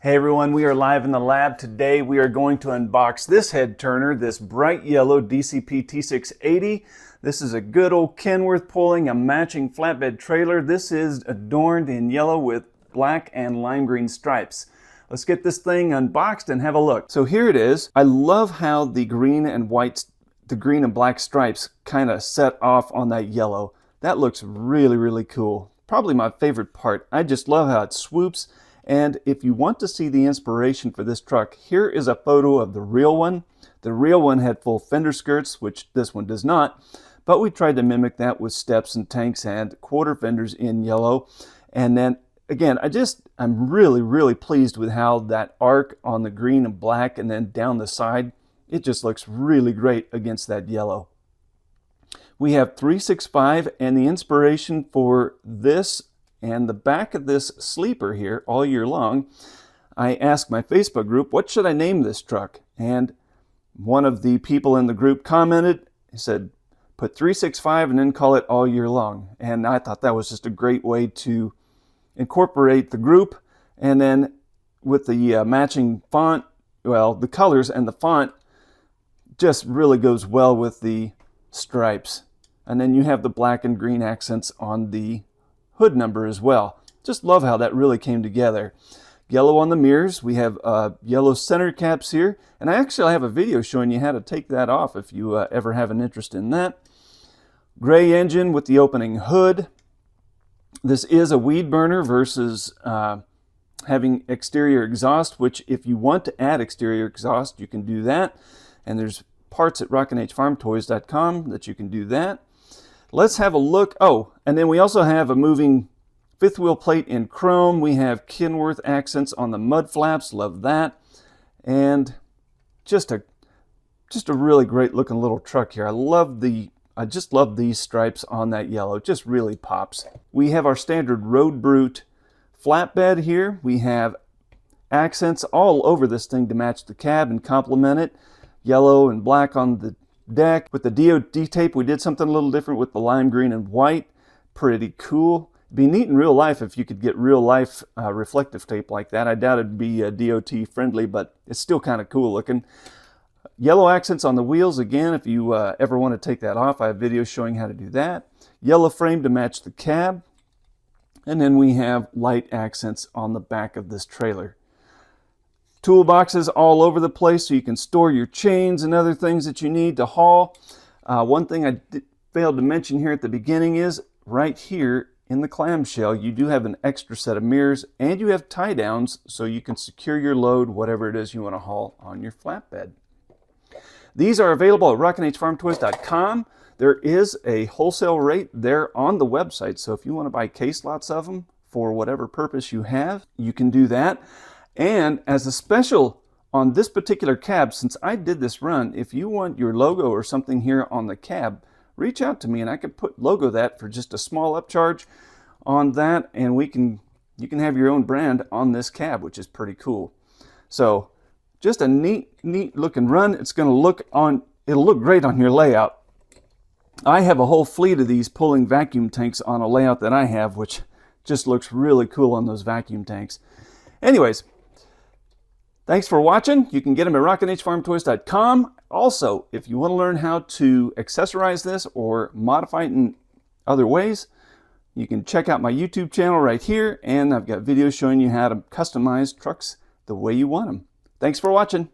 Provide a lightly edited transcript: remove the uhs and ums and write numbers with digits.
Hey everyone, we are live in the lab. Today we are going to unbox this head turner, this bright yellow DCP T680. This is a good old Kenworth pulling a matching flatbed trailer. This is adorned in yellow with black and lime green stripes. Let's get this thing unboxed and have a look. So here it is. I love how the green and black stripes kind of set off on that yellow. That looks really cool. Probably my favorite part. I just love how it swoops. And if you want to see the inspiration for this truck, here is a photo of the real one. The real one had full fender skirts, which this one does not, but we tried to mimic that with steps and tanks and quarter fenders in yellow. And then again, I'm really pleased with how that arc on the green and black and then down the side, it just looks really great against that yellow. We have 365, and the inspiration for this and the back of this sleeper here all year long, I asked my Facebook group, what should I name this truck? And one of the people in the group commented, he said, put 365 and then call it all year long. And I thought that was just a great way to incorporate the group. And then with the matching font, well, the colors and the font just really goes well with the stripes. And then you have the black and green accents on the hood number as well. Just love how that really came together. Yellow on the mirrors. We have yellow center caps here. And I actually have a video showing you how to take that off if you ever have an interest in that. Gray engine with the opening hood. This is a weed burner versus having exterior exhaust, which if you want to add exterior exhaust, you can do that. And there's parts at rockinfarmtoys.com that you can do that. Let's have a look. Oh, and then we also have a moving fifth wheel plate in chrome. We have Kenworth accents on the mud flaps. Love that. And just a really great looking little truck here. I just love these stripes on that yellow. It just really pops. We have our standard Road Brute flatbed here. We have accents all over this thing to match the cab and complement it. Yellow and black on the deck. With the DOD tape, we did something a little different with the lime green and white. Pretty cool. It'd be neat in real life if you could get real life reflective tape like that. I doubt it'd be DOT friendly, but it's still kind of cool looking. Yellow accents on the wheels. Again, if you ever want to take that off, I have videos showing how to do that. Yellow frame to match the cab. And then we have light accents on the back of this trailer. Toolboxes all over the place so you can store your chains and other things that you need to haul. One thing I failed to mention here at the beginning is right here in the clamshell you do have an extra set of mirrors and you have tie downs so you can secure your load, whatever it is you want to haul on your flatbed. These are available at rockinfarmtoys.com. There is a wholesale rate there on the website, so if you want to buy case lots of them for whatever purpose you have, you can do that. And as a special on this particular cab, since I did this run, if you want your logo or something here on the cab, reach out to me and I could logo that for just a small upcharge on that, and you can have your own brand on this cab, which is pretty cool. So just a neat looking run. It'll look great on your layout. I have a whole fleet of these pulling vacuum tanks on a layout that I have, which just looks really cool on those vacuum tanks. Anyways, thanks for watching. You can get them at rockinfarmtoys.com. Also, if you want to learn how to accessorize this or modify it in other ways, you can check out my YouTube channel right here, and I've got videos showing you how to customize trucks the way you want them. Thanks for watching.